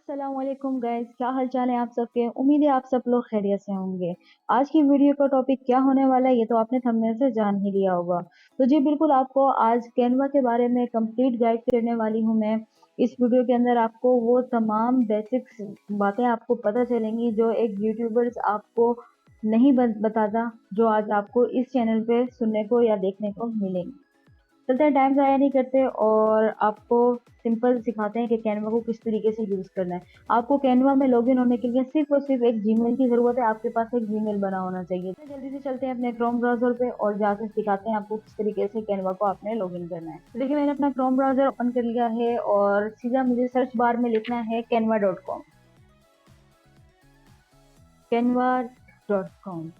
अस्सलाम वालेकुम गाइस, क्या हाल चाल है आप सबके। उम्मीद है आप सब लोग खैरियत से होंगे। आज की वीडियो का टॉपिक क्या होने वाला है ये तो आपने थंबनेल से जान ही लिया होगा। तो जी बिल्कुल आपको आज कैनवा के बारे में कंप्लीट गाइड करने वाली हूँ मैं। इस वीडियो के अंदर आपको वो तमाम बेसिक्स बातें आपको पता चलेंगी जो एक यूट्यूबर्स आपको नहीं बताता, जो आज आपको इस चैनल पे सुनने को या देखने को मिलेंगी। चलते हैं, टाइम ज़ाया नहीं करते और आपको सिंपल सिखाते हैं कि कैनवा को किस तरीके से यूज़ करना है। आपको कैनवा में लॉगिन होने के लिए सिर्फ और सिर्फ एक जीमेल की ज़रूरत है। आपके पास एक जीमेल बना होना चाहिए। तो जल्दी से चलते हैं अपने क्रोम ब्राउज़र पे और जाकर सिखाते हैं आपको किस तरीके से कैनवा को आपने लॉगिन करना है। तो देखिए मैंने अपना क्रोम ब्राउज़र ओपन कर लिया है और सीधा मुझे सर्च बार में लिखना है canva.com। canva.com।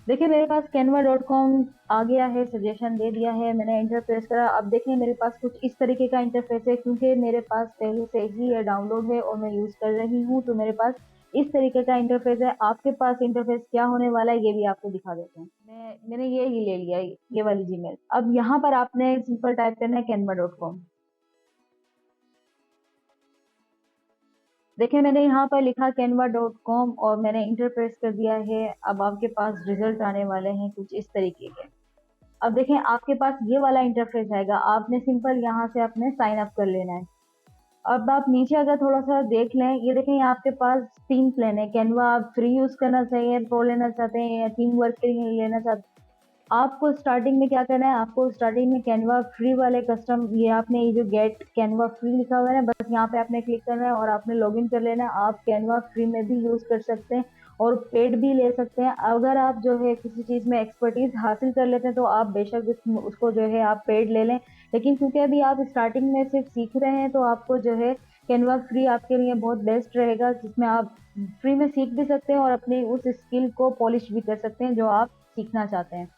देखिए मेरे पास canva.com आ गया है, सजेशन दे दिया है, मैंने इंटर प्रेस करा। अब देखिए मेरे पास कुछ इस तरीके का इंटरफेस है, क्योंकि मेरे पास पहले से ही ये डाउनलोड है और मैं यूज़ कर रही हूँ, तो मेरे पास इस तरीके का इंटरफेस है। आपके पास इंटरफेस क्या होने वाला है ये भी आपको दिखा देते हैं। मैंने ये ही ले लिया, ये वाली जीमेल। अब यहाँ पर आपने सिंपल टाइप करना है canva.com। देखिए मैंने यहाँ पर लिखा canva.com और मैंने इंटर प्रेस कर दिया है। अब आपके पास रिजल्ट आने वाले हैं कुछ इस तरीके के। अब देखें आपके पास ये वाला इंटरफेस आएगा, आपने सिंपल यहाँ से अपने साइन अप कर लेना है। अब आप नीचे अगर थोड़ा सा देख लें, ये देखें यहाँ आपके पास 3 प्लान है। कैनवा आप फ्री यूज करना चाहिए, प्रो लेना चाहते हैं या टीम वर्क के लिए लेना चाहते हैं। आपको स्टार्टिंग में क्या करना है, आपको स्टार्टिंग में कैनवा फ्री वाले कस्टम, ये आपने ये जो गेट कैनवा फ्री लिखा हुआ है ना, बस यहाँ पे आपने क्लिक करना है और आपने लॉगिन कर लेना है। आप कैनवा फ्री में भी यूज कर सकते हैं और पेड भी ले सकते हैं। अगर आप जो है किसी चीज में एक्सपर्टीज हासिल कर लेते हैं तो आप बेशक उसको जो है आप पेड ले लें, लेकिन क्योंकि अभी आप स्टार्टिंग में सिर्फ सीख रहे हैं तो आपको जो है कैनवा फ्री आपके लिए बहुत बेस्ट रहेगा, जिसमें आप फ्री में सीख भी सकते हैं और अपनी उस स्किल को पॉलिश भी कर सकते हैं जो आप सीखना चाहते हैं।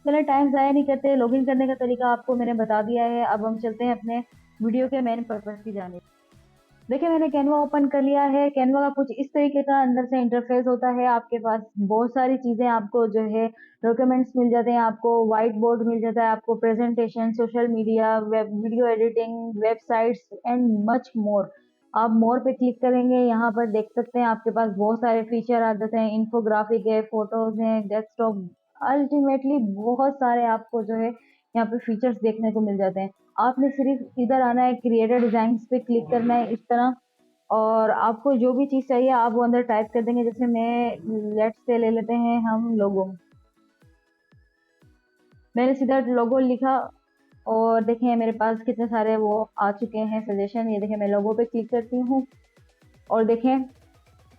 चलिए टाइम ज़ाया नहीं करते, लॉगिन करने का तरीका आपको मैंने बता दिया है। अब हम चलते हैं अपने वीडियो के मेन पर्पस की जानिब। देखिए मैंने कैनवा ओपन कर लिया है। कैनवा का कुछ इस तरीके का अंदर से इंटरफेस होता है। आपके पास बहुत सारी चीज़ें आपको जो है डॉक्यूमेंट्स मिल जाते हैं, आपको व्हाइट बोर्ड मिल जाता है, आपको presentation, social media, web video editing, websites and much more. आप मोर पे क्लिक करेंगे, यहाँ पर देख सकते हैं आपके पास बहुत सारे फीचर आ जाते हैं। इन्फोग्राफिक है, फोटोज हैं, डेस्कटॉप, अल्टीमेटली बहुत सारे आपको जो है यहाँ पे फीचर्स देखने को मिल जाते हैं। आपने सिर्फ इधर आना है, क्रिएटर डिजाइन पे क्लिक करना है इस तरह, और आपको जो भी चीज चाहिए आप वो अंदर टाइप कर देंगे। जैसे मैं लेट्स से ले लेते हैं हम लोगो, मैंने सीधा लोगो लिखा और देखें मेरे पास कितने सारे वो आ चुके हैं सजेशन। ये देखें मैं लोगो पे क्लिक करती हूँ और देखें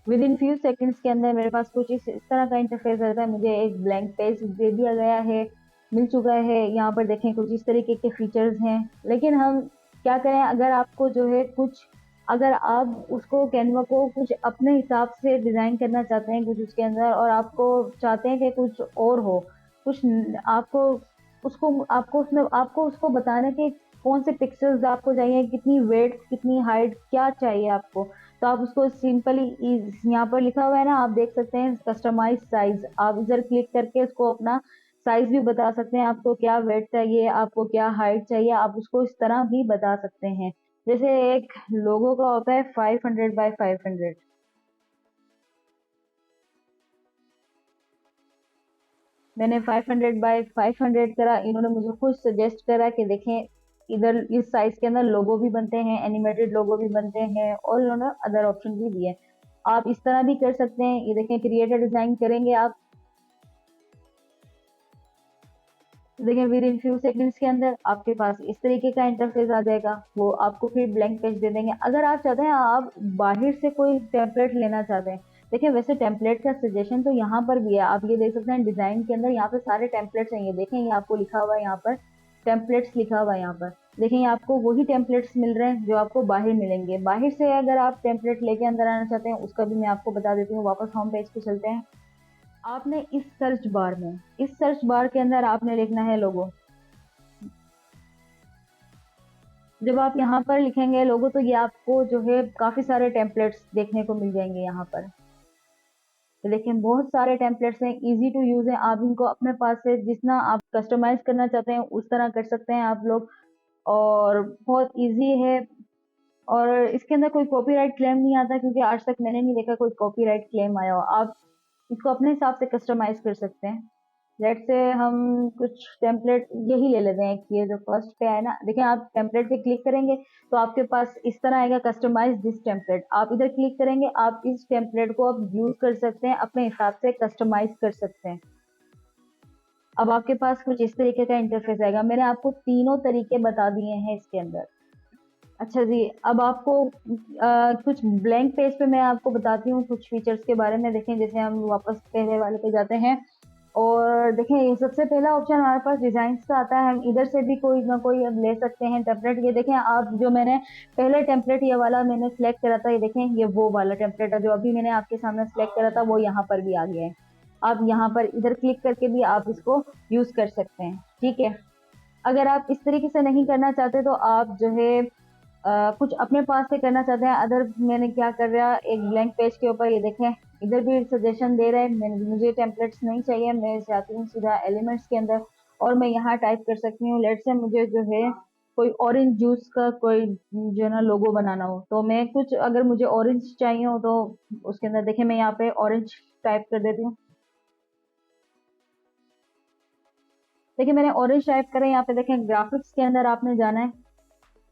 विद इन फ्यू सेकंड्स के अंदर मेरे पास कुछ इस तरह का इंटरफेस रहता है। मुझे एक ब्लैंक पेज दे दिया गया है, मिल चुका है। यहाँ पर देखें कुछ इस तरीके के फीचर्स हैं, लेकिन हम क्या करें, अगर आपको जो है कुछ, अगर आप उसको कैनवा को कुछ अपने हिसाब से डिज़ाइन करना चाहते हैं कुछ उसके अंदर, और आपको चाहते हैं कि कुछ और हो, कुछ आपको उसको आपको उसमें आपको उसको बताने के कौन से पिक्सल्स आपको चाहिए, कितनी वेट, कितनी हाइट, क्या चाहिए आपको, तो आप उसको सिंपली यहाँ पर लिखा हुआ है ना, आप देख सकते हैं कस्टमाइज साइज। आप इधर क्लिक करके उसको अपना साइज भी बता सकते हैं, आपको क्या वेट चाहिए, आपको क्या हाइट चाहिए, आप उसको इस तरह भी बता सकते हैं। जैसे एक लोगो का होता है 500 बाय 500, मैंने 500 बाय 500 करा। इन्होंने मुझे खुद सजेस्ट करा कि देखें इधर इस साइज के अंदर लोगो भी बनते हैं, एनिमेटेड लोगो भी बनते हैं, और इन्होंने अदर ऑप्शन भी दिए। आप इस तरह भी कर सकते हैं। ये देखें क्रिएटर डिजाइन करेंगे आप, देखिए विद इन फ्यू सेकंड्स के अंदर आपके पास इस तरीके का इंटरफेस आ जाएगा। वो आपको फिर ब्लैंक पेज दे देंगे। अगर आप चाहते हैं आप बाहर से कोई टेम्पलेट लेना चाहते हैं, देखिए वैसे टेम्पलेट का सजेशन तो यहाँ पर भी है, आप ये देख सकते हैं डिजाइन के अंदर यहाँ पे सारे टेम्पलेट्स हैं। ये देखें ये आपको लिखा हुआ है यहाँ पर टेम्पलेट्स लिखा हुआ है यहाँ पर। देखिए आपको वही टेम्पलेट्स मिल रहे हैं जो आपको बाहर मिलेंगे। बाहर से अगर आप टेम्पलेट लेके अंदर आना चाहते हैं उसका भी मैं आपको बता देती हूँ। वापस होम पेज पे चलते हैं। आपने इस सर्च बार के अंदर आपने लिखना है लोगो। जब आप यहाँ पर लिखेंगे लोगो तो ये आपको जो है काफी सारे टेम्पलेट्स देखने को मिल जाएंगे यहाँ पर। तो देखिए बहुत सारे टेम्पलेट्स हैं, इजी टू यूज है। आप इनको अपने पास से जितना आप कस्टमाइज करना चाहते हैं उस तरह कर सकते हैं आप लोग, और बहुत इजी है। और इसके अंदर कोई कॉपीराइट क्लेम नहीं आता, क्योंकि आज तक मैंने नहीं देखा कोई कॉपीराइट क्लेम आया हो। आप इसको अपने हिसाब से कस्टमाइज कर सकते हैं। लेट्स से हम कुछ टेम्पलेट यही ले लेते हैं कि ये जो फर्स्ट पे है ना, देखिए आप टेम्पलेट पे क्लिक करेंगे तो आपके पास इस तरह आएगा कस्टमाइज दिस टेम्पलेट। आप इधर क्लिक करेंगे, आप इस टेम्पलेट को आप यूज कर सकते हैं, अपने हिसाब से कस्टमाइज कर सकते हैं। अब आपके पास कुछ इस तरीके का इंटरफेस आएगा। मैंने आपको तीनों तरीके बता दिए हैं इसके अंदर। अच्छा जी, अब आपको कुछ ब्लैंक पेज पे मैं आपको बताती हूँ कुछ फीचर्स के बारे में। देखें, जैसे हम वापस पहले वाले पे जाते हैं और देखें, ये सबसे पहला ऑप्शन हमारे पास डिजाइन्स का आता है। हम इधर से भी कोई ना कोई अब ले सकते हैं टेम्पलेट। ये देखें आप, जो मैंने पहले टेम्पलेट ये वाला मैंने सेलेक्ट करा था, ये देखें ये वो वाला टेम्पलेट है जो अभी मैंने आपके सामने सेलेक्ट करा था, वो यहाँ पर भी आ गया है। आप यहाँ पर इधर क्लिक करके भी आप इसको यूज कर सकते हैं, ठीक है। अगर आप इस तरीके से नहीं करना चाहते तो आप जो है कुछ अपने पास से करना चाहते हैं अदर, मैंने क्या कर रहा, एक ब्लैंक पेज के ऊपर ये देखें इधर भी सजेशन दे रहे हैं। मुझे टेम्पलेट्स नहीं चाहिए, मैं चाहती हूँ सीधा एलिमेंट्स के अंदर, और मैं यहाँ टाइप कर सकती हूँ। लेट्स से मुझे जो है कोई ऑरेंज जूस का कोई जो है ना लोगो बनाना हो, तो मैं कुछ अगर मुझे ऑरेंज चाहिए हो तो उसके अंदर देखें मैं यहाँ पे ऑरेंज टाइप कर देती हूँ। देखिए मैंने ऑरेंज टाइप करा, यहाँ पे देखें ग्राफिक्स के अंदर आपने जाना है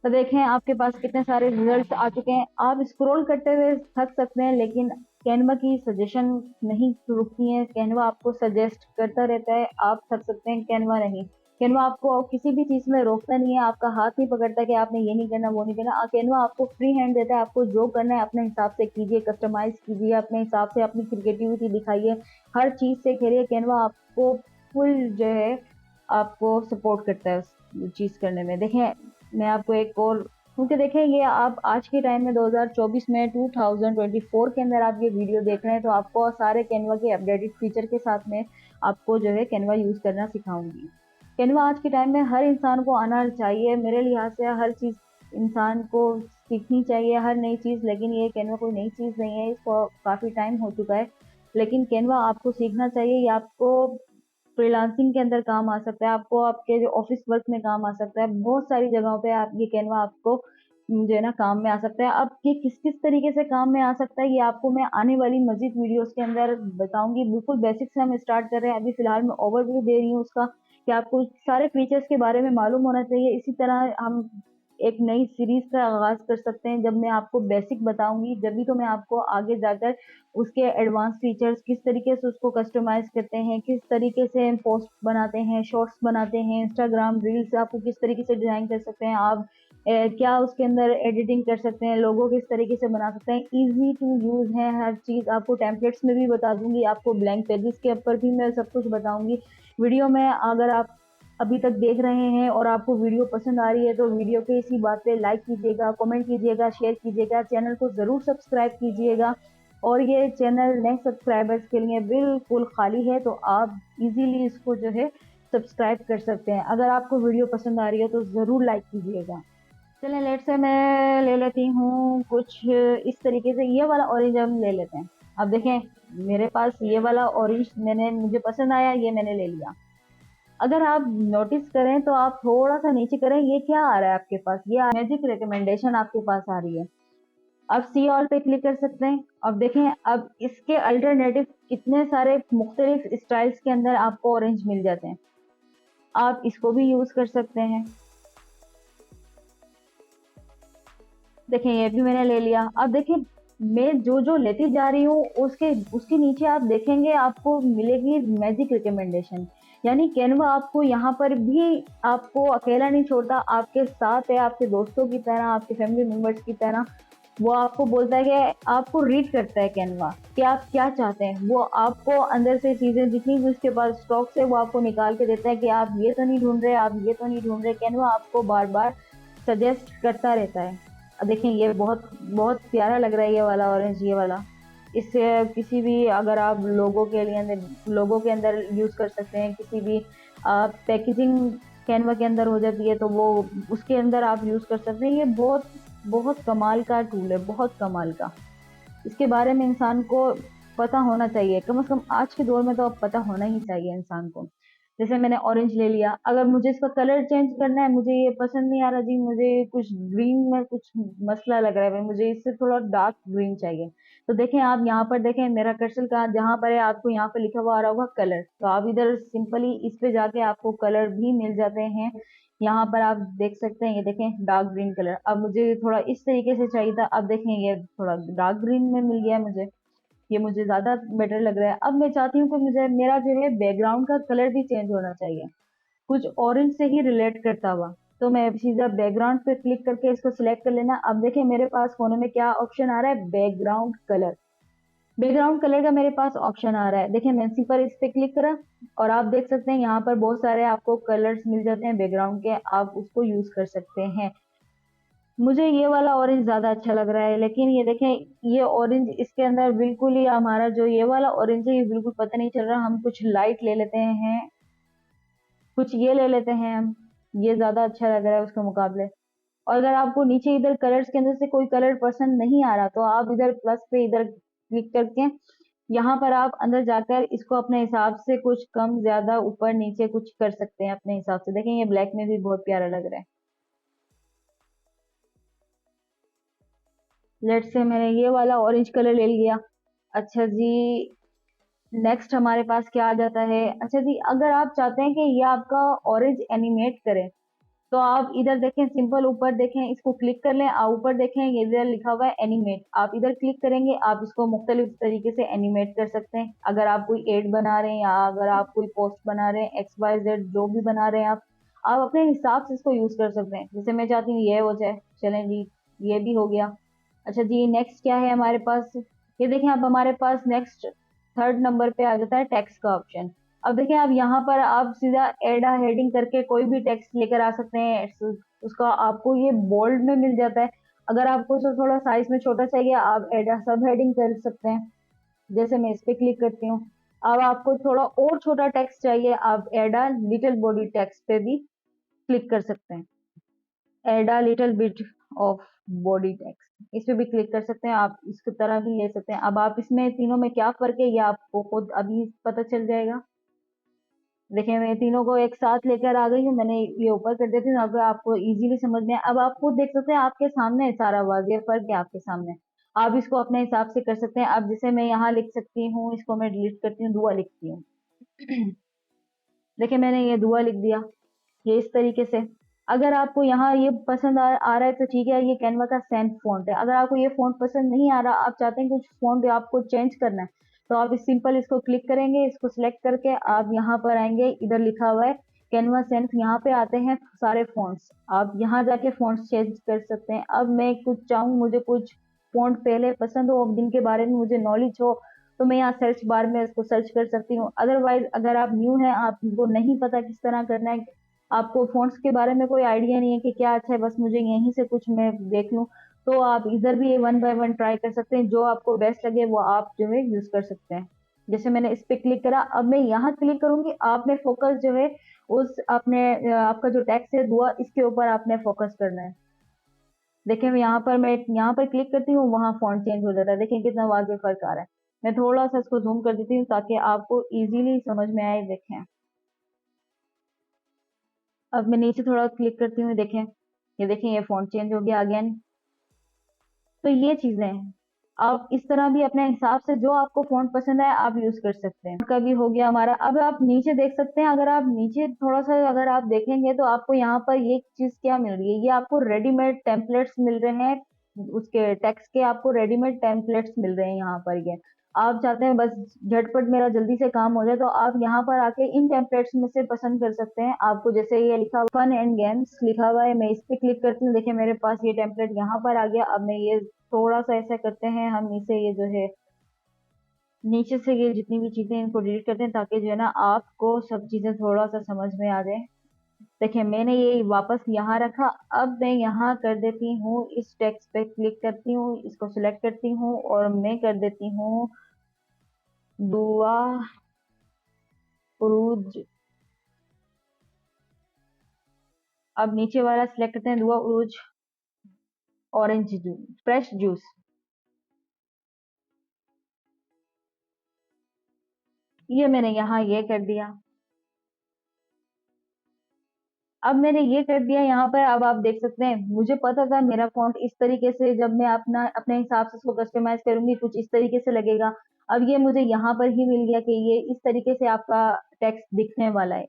तो देखें आपके पास कितने सारे रिजल्ट्स आ चुके हैं। आप स्क्रॉल करते हुए थक सकते हैं, लेकिन कैनवा की सजेशन नहीं रुकती है। कैनवा आपको सजेस्ट करता रहता है, आप थक सकते हैं, कैनवा नहीं। कैनवा आपको किसी भी चीज में रोकता नहीं है, आपका हाथ नहीं पकड़ता कि आपने ये नहीं करना वो नहीं करना। कैनवा आपको फ्री हैंड देता है, आपको जो करना है अपने हिसाब से कीजिए, कस्टमाइज कीजिए अपने हिसाब से, अपनी क्रिएटिविटी दिखाइए, हर चीज से खेलिए। कैनवा आपको फुल जो है आपको सपोर्ट करता है उस चीज करने में। देखें मैं आपको एक और, क्योंकि देखें ये आप आज के टाइम में 2024 में 2024 के अंदर आप ये वीडियो देख रहे हैं, तो आपको सारे कैनवा के अपडेटेड फीचर के साथ में आपको जो है कैनवा यूज करना सिखाऊंगी। कैनवा आज के टाइम में हर इंसान को आना चाहिए, मेरे लिहाज से हर चीज इंसान को सीखनी चाहिए, हर नई चीज। लेकिन ये कैनवा कोई नई चीज नहीं है, इसको काफी टाइम हो चुका है, लेकिन कैनवा आपको सीखना चाहिए। ये आपको फ्रीलांसिंग के अंदर काम आ सकता है, आपको आपके जो ऑफिस वर्क में काम आ सकता है, बहुत सारी जगहों पे आप ये कैनवा आपको जो है ना काम में आ सकता है। अब ये किस किस तरीके से काम में आ सकता है, ये आपको मैं आने वाली मजीद वीडियोस के अंदर बताऊंगी। बिल्कुल बेसिक से हम स्टार्ट कर रहे हैं, अभी फिलहाल मैं ओवरव्यू दे रही हूँ उसका, कि आपको सारे फीचर्स के बारे में मालूम होना चाहिए। इसी तरह हम एक नई सीरीज का आगाज कर सकते हैं, जब मैं आपको बेसिक बताऊंगी, जब भी तो मैं आपको आगे जाकर उसके एडवांस फीचर्स किस तरीके से उसको कस्टमाइज करते हैं, किस तरीके से पोस्ट बनाते हैं, शॉर्ट्स बनाते हैं, इंस्टाग्राम रील्स आपको किस तरीके से डिजाइन कर सकते हैं, आप क्या उसके अंदर एडिटिंग कर सकते हैं, लोगो किस तरीके से बना सकते हैं। इजी टू यूज है हर चीज, आपको टेम्पलेट्स में भी बता दूंगी, आपको ब्लैंक पेजेस के ऊपर भी मैं सब कुछ बताऊंगी वीडियो में। अगर आप अभी तक देख रहे हैं और आपको वीडियो पसंद आ रही है तो वीडियो के इसी बात पे लाइक कीजिएगा, कमेंट कीजिएगा, शेयर कीजिएगा, चैनल को जरूर सब्सक्राइब कीजिएगा। और ये चैनल नए सब्सक्राइबर्स के लिए बिल्कुल खाली है, तो आप इजीली इसको जो है सब्सक्राइब कर सकते हैं। अगर आपको वीडियो पसंद आ रही है तो ज़रूर लाइक कीजिएगा। चलें लेट से मैं ले लेती हूँ कुछ इस तरीके से, ये वाला ऑरेंज हम ले लेते हैं। अब देखें मेरे पास ये वाला ऑरेंज मुझे पसंद आया, ये मैंने ले लिया। अगर आप नोटिस करें तो आप थोड़ा सा नीचे करें, ये क्या आ रहा है आपके पास, ये मैजिक रिकमेंडेशन आपके पास आ रही है। अब सी ऑल पे क्लिक कर सकते हैं। अब देखें अब इसके अल्टरनेटिव कितने सारे मुख्तलिफ स्टाइल्स के अंदर आपको ऑरेंज मिल जाते हैं, आप इसको भी यूज कर सकते हैं। देखें ये भी मैंने ले लिया। अब देखें मैं जो जो लेती जा रही हूँ उसके नीचे आप देखेंगे आपको मिलेगी मैजिक रिकमेंडेशन, यानी कैनवा आपको यहाँ पर भी आपको अकेला नहीं छोड़ता, आपके साथ है, आपके दोस्तों की तरह, आपके फैमिली मेंबर्स की तरह। वो आपको बोलता है कि आपको रीड करता है कैनवा कि आप क्या चाहते हैं, वो आपको अंदर से चीजें जितनी भी उसके पास स्टॉक है वो आपको निकाल के देता है कि आप ये तो नहीं ढूंढ रहे, आप ये तो नहीं ढूंढ रहे। कैनवा आपको बार बार सजेस्ट करता रहता है। अब देखें ये बहुत बहुत प्यारा लग रहा है ये वाला ऑरेंज, ये वाला। इससे किसी भी अगर आप लोगों के अंदर यूज कर सकते हैं, किसी भी पैकेजिंग कैनवा के अंदर हो जाती है तो वो उसके अंदर आप यूज कर सकते हैं। ये बहुत बहुत कमाल का टूल है, बहुत कमाल का। इसके बारे में इंसान को पता होना चाहिए, कम से कम आज के दौर में तो अब पता होना ही चाहिए इंसान को। जैसे मैंने ऑरेंज ले लिया, अगर मुझे इसका कलर चेंज करना है, मुझे ये पसंद नहीं आ रहा जी, मुझे कुछ ग्रीन में कुछ मसला लग रहा है भाई, मुझे इससे थोड़ा डार्क ग्रीन चाहिए। तो देखें आप यहाँ पर देखें मेरा कर्सर का जहाँ पर है, आपको यहाँ पर लिखा हुआ आ रहा होगा कलर, तो आप इधर सिंपली इस पे जाके आपको कलर भी मिल जाते हैं। यहाँ पर आप देख सकते हैं, ये देखें डार्क ग्रीन कलर, अब मुझे थोड़ा इस तरीके से चाहिए था, अब देखें ये थोड़ा डार्क ग्रीन में मिल गया मुझे, ये मुझे ज्यादा बेटर लग रहा है। अब मैं चाहती हूँ कि मुझे मेरा जो है बैकग्राउंड का कलर भी चेंज होना चाहिए, कुछ ऑरेंज से ही रिलेट करता हुआ। तो मैं सीधा बैकग्राउंड पे क्लिक करके इसको सिलेक्ट कर लेना। अब देखिए मेरे पास फोन में क्या ऑप्शन आ रहा है, बैकग्राउंड कलर। बैकग्राउंड कलर का मेरे पास ऑप्शन आ रहा है, देखिए मैं इसी पर इस पे क्लिक करा और आप देख सकते हैं यहाँ पर बहुत सारे आपको कलर्स मिल जाते हैं बैकग्राउंड के, आप उसको यूज कर सकते हैं। मुझे ये वाला ऑरेंज ज्यादा अच्छा लग रहा है, लेकिन ये देखें ये ऑरेंज इसके अंदर बिल्कुल ही हमारा जो ये वाला ऑरेंज है ये बिल्कुल पता नहीं चल रहा, हम कुछ लाइट ले लेते हैं, कुछ ये ले लेते हैं हम, ये ज्यादा अच्छा लग रहा है उसके मुकाबले। और अगर आपको नीचे इधर कलर्स के अंदर से कोई कलर पसंद नहीं आ रहा, तो आप इधर प्लस पे इधर क्लिक करके यहाँ पर आप अंदर जाकर इसको अपने हिसाब से कुछ कम ज्यादा ऊपर नीचे कुछ कर सकते हैं अपने हिसाब से। देखें ये ब्लैक में भी बहुत प्यारा लग रहा है। लेट से मैंने ये वाला ऑरेंज कलर ले लिया। अच्छा जी, नेक्स्ट हमारे पास क्या आ जाता है, अच्छा जी अगर आप चाहते हैं कि ये आपका ऑरेंज एनिमेट करे, तो आप इधर देखें सिंपल ऊपर देखें, इसको क्लिक कर लें, आप ऊपर देखें ये इधर लिखा हुआ है एनिमेट, आप इधर क्लिक करेंगे, आप इसको मुख्तलिफ तरीके से एनिमेट कर सकते हैं। अगर आप कोई एड बना रहे हैं या अगर आप कोई पोस्ट बना रहे हैं, एक्स वाई जेड जो भी बना रहे हैं आप अपने हिसाब से इसको यूज कर सकते हैं। जैसे मैं चाहती हूँ ये हो जाए, चलें जी ये भी हो गया। अच्छा जी नेक्स्ट क्या है हमारे पास, ये देखें अब हमारे पास नेक्स्ट थर्ड नंबर पे आ जाता है टेक्स्ट का ऑप्शन। अब देखिए आप यहाँ पर आप सीधा एड आ हेडिंग करके कोई भी टेक्स्ट लेकर आ सकते हैं, उसका आपको ये बोल्ड में मिल जाता है। अगर आपको उसको थोड़ा साइज में छोटा चाहिए, आप एड सब हेडिंग कर सकते हैं। जैसे मैं इस पे क्लिक करती हूँ, अब आपको थोड़ा और छोटा टेक्स्ट चाहिए, आप add a little body text पे भी क्लिक कर सकते हैं, add a little bit of body text इस पे भी क्लिक कर सकते हैं, आप इसकी तरह भी ले सकते हैं। अब आप इसमें तीनों में क्या फर्क है ये आपको खुद अभी पता चल जाएगा। देखिए मैं तीनों को एक साथ लेकर आ गई हूँ, मैंने ये ऊपर कर देती हूँ, अब आपको इजीली समझ में अब आप खुद देख सकते हैं, आपके सामने है सारा वाज़ेह फर्क है आपके सामने, आप इसको अपने हिसाब से कर सकते हैं। अब जैसे मैं यहाँ लिख सकती हूँ, इसको मैं डिलीट करती हूँ, दुआ लिखती हूँ। देखिए मैंने ये दुआ लिख दिया, ये इस तरीके से। अगर आपको यहाँ ये पसंद आ रहा है तो ठीक है, ये कैनवा का सेंट फॉन्ट है। अगर आपको ये फॉन्ट पसंद नहीं आ रहा, आप चाहते हैं कुछ फॉन्ट आपको चेंज करना है, तो आप इस सिंपल इसको क्लिक करेंगे, इसको सिलेक्ट करके आप यहाँ पर आएंगे, इधर लिखा हुआ है कैनवा सेंट, यहाँ पे आते हैं सारे फॉन्ट्स, आप यहाँ जाके फॉन्ट्स चेंज कर सकते हैं। अब मैं कुछ चाहूँ, मुझे कुछ फॉन्ट पहले पसंद हो, जिनके बारे में मुझे नॉलेज हो, तो मैं यहाँ सर्च बार में इसको सर्च कर सकती हूँ। अदरवाइज अगर आप न्यू हैं, आपको नहीं पता किस तरह करना है, आपको फ़ॉन्ट्स के बारे में कोई आइडिया नहीं है कि क्या अच्छा है, बस मुझे यहीं से कुछ मैं देख लूँ, तो आप इधर भी वन बाय वन ट्राई कर सकते हैं, जो आपको बेस्ट लगे वो आप जो है यूज़ कर सकते हैं। जैसे मैंने इस पे क्लिक करा, अब मैं यहाँ क्लिक करूँगी, आपने फ़ोकस जो है उस अपने आपका जो टेक्स्ट है दुआ इसके ऊपर आपने फ़ोकस करना है। देखिए मैं यहाँ पर क्लिक करती हूँ, वहाँ फ़ॉन्ट चेंज हो जाता है, देखिए कितना वाज़ेह फ़र्क आ रहा है। मैं थोड़ा-सा इसको ज़ूम कर देती हूँ ताकि आपको ईज़िली समझ में आए, देखें। अब मैं नीचे थोड़ा क्लिक करती हूँ, देखें ये देखें ये फ़ॉन्ट चेंज हो गया अगेन। तो ये चीज़ें हैं, आप इस तरह भी अपने हिसाब से जो आपको फ़ॉन्ट पसंद है आप यूज़ कर सकते हैं। का भी हो गया हमारा, अब आप नीचे देख सकते हैं, अगर आप नीचे थोड़ा-सा अगर आप देखेंगे तो आपको यहाँ पर ये चीज़ क्या मिल रही है, ये आपको रेडीमेड टेम्पलेट्स मिल रहे हैं, उसके टेक्स्ट के आपको रेडीमेड टेम्पलेट्स मिल रहे हैं यहाँ पर ये। आप चाहते हैं बस झटपट मेरा जल्दी से काम हो जाए, तो आप यहाँ पर आके इन टेम्पलेट्स में से पसंद कर सकते हैं। आपको जैसे ये लिखा हुआ फन एंड गेम्स लिखा हुआ है, मैं इस पे क्लिक करती हूँ, देखिए मेरे पास ये टेम्पलेट यहाँ पर आ गया। अब मैं ये थोड़ा-सा ऐसा करते हैं, हम इसे ये जो है नीचे से ये जितनी भी चीज़ें इनको डिलीट करते हैं, ताकि जो है ना आपको सब चीज़ें थोड़ा-सा समझ में आ जाए। देखिए मैंने ये वापस यहाँ रखा, अब मैं यहाँ कर देती हूँ, इस टेक्स्ट पे क्लिक करती हूँ, इसको सिलेक्ट करती हूँ और मैं कर देती हूँ दुआ उरूज। अब नीचे वाला सिलेक्ट करते हैं, दुआ उरूज ऑरेंज जूस फ्रेश जूस। ये मैंने यहाँ ये कर दिया। अब मैंने ये कर दिया यहाँ पर। अब आप देख सकते हैं, मुझे पता था मेरा फॉन्ट इस तरीके से, जब मैं अपने हिसाब से इसको कस्टमाइज करूंगी कुछ इस तरीके से लगेगा। अब ये मुझे यहाँ पर ही मिल गया कि ये इस तरीके से आपका टेक्स्ट दिखने वाला है।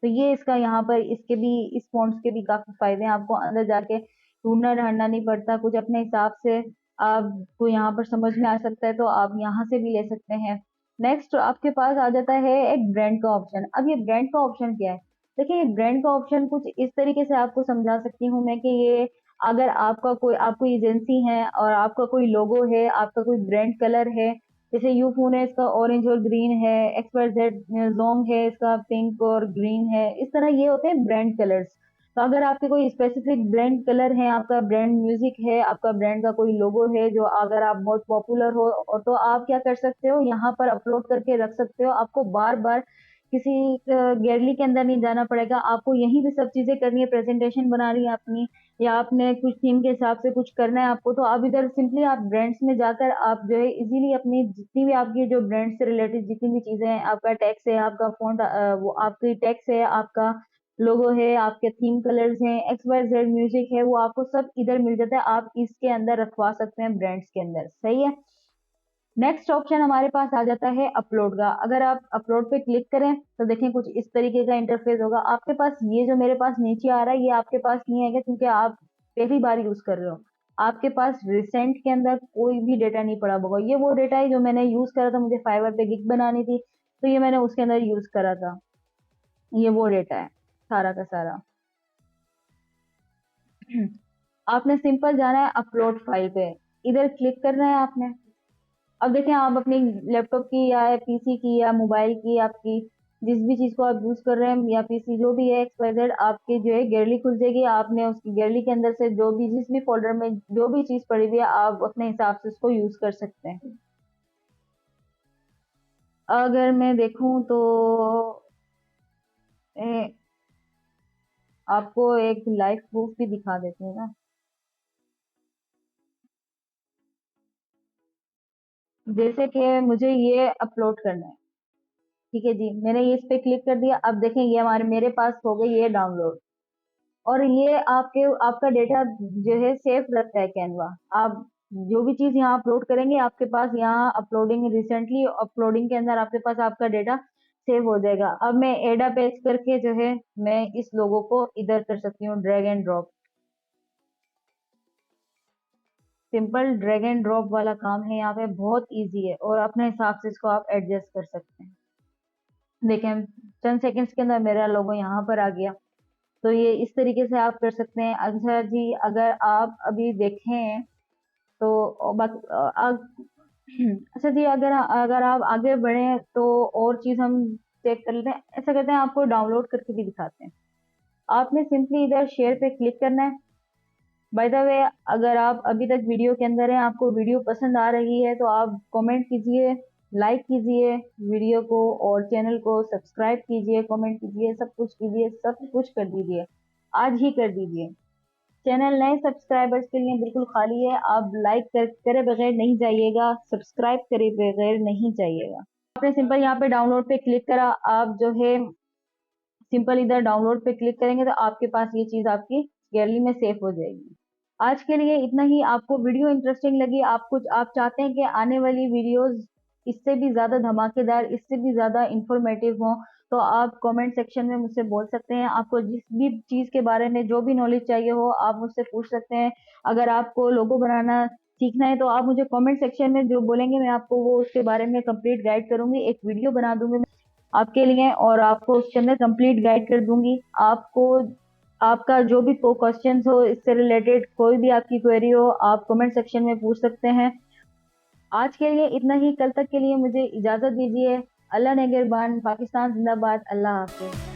तो ये इसका यहाँ पर इसके भी, इस फॉन्ट्स के भी काफी फायदे हैं। आपको अंदर जाके ढूंढना ढांडना नहीं पड़ता, कुछ अपने हिसाब से आपको यहाँ पर समझ में आ सकता है तो आप यहाँ से भी ले सकते हैं। नेक्स्ट आपके पास आ जाता है एक ब्रांड का ऑप्शन। अब ये ब्रांड का ऑप्शन क्या है? देखिए, ये ब्रांड का ऑप्शन कुछ इस तरीके से आपको समझा सकती हूँ मैं कि ये, अगर आपको एजेंसी है और आपका कोई लोगो है, आपका कोई ब्रांड कलर है, जैसे यूफोन है इसका ऑरेंज और ग्रीन है, XYZ जोंग है इसका पिंक और ग्रीन है, इस तरह ये होते हैं ब्रांड कलर्स। तो अगर आपके कोई स्पेसिफिक ब्रांड कलर है, आपका ब्रांड म्यूजिक है, आपका ब्रांड का कोई लोगो है जो अगर आप बहुत पॉपुलर हो, और तो आप क्या कर सकते हो, यहाँ पर अपलोड करके रख सकते हो। आपको बार बार किसी गैलरी के अंदर नहीं जाना पड़ेगा, आपको यहीं पे सब चीजें करनी है। प्रेजेंटेशन बना रही है अपनी, या आपने कुछ थीम के हिसाब से कुछ करना है आपको, तो आप इधर सिंपली आप ब्रांड्स में जाकर आप जो है इजीली अपनी जितनी भी आपकी जो ब्रांड से रिलेटेड जितनी भी चीजें हैं, आपका टैक्स है, आपका फॉन्ट, वो आपकी टैक्स है, आपका लोगो है, आपके थीम कलर्स हैं, XYZ म्यूजिक है, वो आपको सब इधर मिल जाता है। आप इसके अंदर रखवा सकते हैं ब्रांड्स के अंदर, सही है। नेक्स्ट ऑप्शन हमारे पास आ जाता है अपलोड का। अगर आप अपलोड पे क्लिक करें तो देखें कुछ इस तरीके का इंटरफेस होगा आपके पास। ये जो मेरे पास नीचे आ रहा है ये आपके पास नहीं आएगा क्योंकि आप पहली बार यूज कर रहे हो। आपके पास रिसेंट के अंदर कोई भी डेटा नहीं पड़ा होगा। ये वो डेटा है जो मैंने यूज करा था, मुझे फाइवर पे गिग बनानी थी तो ये मैंने उसके अंदर यूज करा था। ये वो डेटा है सारा का सारा। आपने सिंपल जाना है अपलोड फाइल पे, इधर क्लिक करना है आपने। अब देखें, आप अपनी लैपटॉप की या पीसी की या मोबाइल की, आपकी जिस भी चीज को आप यूज कर रहे हैं, या पीसी जो भी है XYZ, आपकी जो है गैलरी खुल जाएगी। आपने उसकी गैलरी के अंदर से जो भी, जिस भी फोल्डर में जो भी चीज पड़ी हुई है, आप अपने हिसाब से उसको यूज कर सकते हैं। अगर मैं देखूं तो ए, आपको एक लाइव प्रूफ भी दिखा देती हूँ ना। जैसे कि मुझे ये अपलोड करना है, ठीक है जी, मैंने ये इस पे क्लिक कर दिया। अब देखें ये मेरे पास हो गई ये डाउनलोड। और ये आपका डेटा जो है सेफ रखता है कैनवा। आप जो भी चीज यहाँ अपलोड करेंगे, आपके पास यहाँ अपलोडिंग, रिसेंटली अपलोडिंग के अंदर आपके पास आपका डेटा सेव हो जाएगा। अब मैं एडा पेज करके जो है मैं इस लोगो को इधर कर सकती हूँ, drag and drop. Simple drag and drop वाला काम है यहाँ पे, बहुत इजी है और अपने हिसाब से इसको आप एडजस्ट कर सकते हैं। देखें, चंद सेकंड्स के अंदर मेरा लोगो यहाँ पर आ गया। तो ये इस तरीके से आप कर सकते हैं। अच्छा जी, अगर आप अभी देखें तो अच्छा जी, अगर अगर आप आगे बढ़े तो और चीज हम चेक कर लेते हैं। ऐसा करते हैं, आपको डाउनलोड करके भी दिखाते हैं। आपने सिंपली इधर शेयर पे क्लिक करना है। बाय द वे, अगर आप अभी तक वीडियो के अंदर हैं, आपको वीडियो पसंद आ रही है तो आप कमेंट कीजिए, लाइक कीजिए वीडियो को, और चैनल को सब्सक्राइब कीजिए, कमेंट कीजिए, सब कुछ कीजिए, सब कुछ कर दीजिए, आज ही कर दीजिए। चैनल नए सब्सक्राइबर्स के लिए बिल्कुल खाली है, आप लाइक करे बगैर नहीं जाइएगा, सब्सक्राइब करे बगैर नहीं जाइएगा। आपने सिंपल यहाँ पे डाउनलोड पे क्लिक करा, आप जो है सिंपल इधर डाउनलोड पे क्लिक करेंगे तो आपके पास ये चीज आपकी गैलरी में सेव हो जाएगी। आज के लिए इतना ही। आपको वीडियो इंटरेस्टिंग लगी, आप चाहते हैं कि आने वाली वीडियोस इससे भी ज्यादा धमाकेदार, इससे भी ज्यादा इंफॉर्मेटिव हो, तो आप कमेंट सेक्शन में मुझसे बोल सकते हैं। आपको जिस भी चीज के बारे में जो भी नॉलेज चाहिए हो, आप मुझसे पूछ सकते हैं। अगर आपको लोगो बनाना सीखना है तो आप मुझे कमेंट सेक्शन में जो बोलेंगे, मैं आपको वो उसके बारे में कंप्लीट गाइड करूंगी, एक वीडियो बना दूंगी आपके लिए, और आपको उसके अंदर कंप्लीट गाइड कर दूंगी। आपको आपका जो भी क्वेश्चन हो, इससे रिलेटेड कोई भी आपकी क्वेरी हो, आप कमेंट सेक्शन में पूछ सकते हैं। आज के लिए इतना ही, कल तक के लिए मुझे इजाजत दीजिए। अल्लाह निगहबान, पाकिस्तान जिंदाबाद, अल्लाह हाफिज।